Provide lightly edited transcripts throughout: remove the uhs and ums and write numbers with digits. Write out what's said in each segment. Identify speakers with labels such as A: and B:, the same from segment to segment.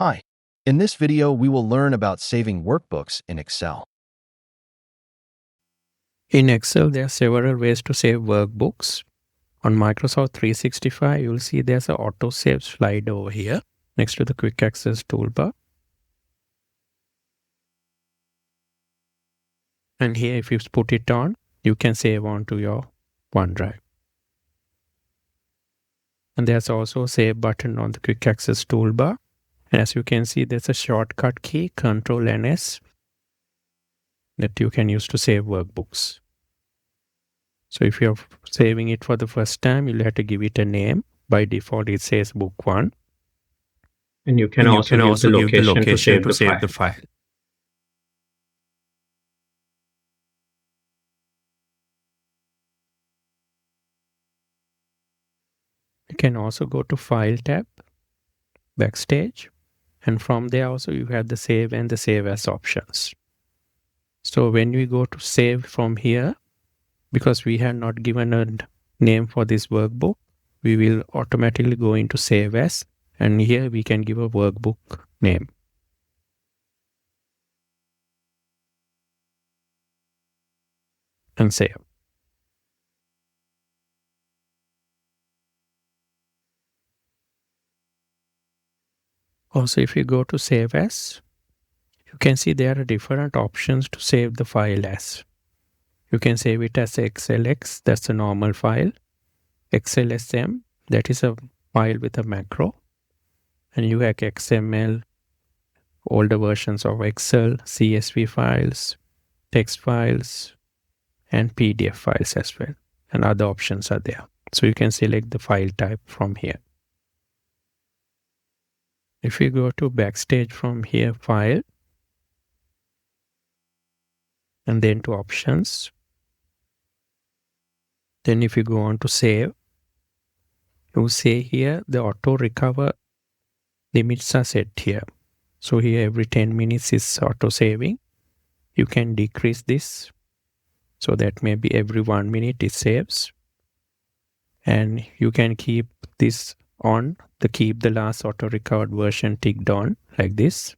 A: Hi. In this video, we will learn about saving workbooks in Excel.
B: In Excel, there are several ways to save workbooks. On Microsoft 365, you'll see there's an auto-save slide over here next to the quick access toolbar. And here, if you put it on, you can save onto your OneDrive. And there's also a save button on the quick access toolbar. And as you can see, there's a shortcut key, Ctrl and S, that you can use to save workbooks. So if you're saving it for the first time, you'll have to give it a name. By default, it says book 1.
C: And you can also give the location to save the file.
B: You can also go to File tab, Backstage, and from there also you have the Save and the Save As options. So when we go to save from here, because we have not given a name for this workbook, we will automatically go into Save As, and here we can give a workbook name. And save. Also, if you go to Save As, you can see there are different options to save the file as. You can save it as XLX, that's a normal file. XLSM, that is a file with a macro. And you have XML, older versions of Excel, CSV files, text files, and PDF files as well. And other options are there. So you can select the file type from here. If you go to Backstage from here, File, and then to Options, then if you go on to Save, you say here the auto recover limits are set here. So here every 10 minutes is auto saving. You can decrease this so that maybe every 1 minute it saves. And you can keep this on, keep the last auto recovered version ticked on like this.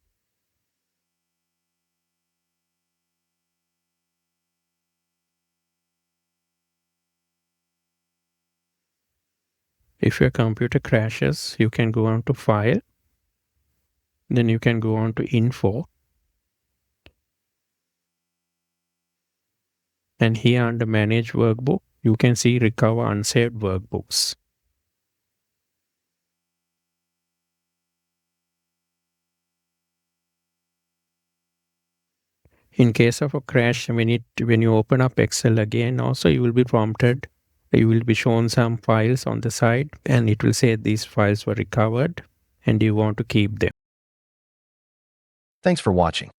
B: If your computer crashes, you can go on to File. Then you can go on to Info. And here under Manage Workbook, you can see Recover Unsaved Workbooks. In case of a crash, when you open up Excel again, also you will be prompted. You will be shown some files on the side, and it will say these files were recovered, and you want to keep them.
A: Thanks for watching.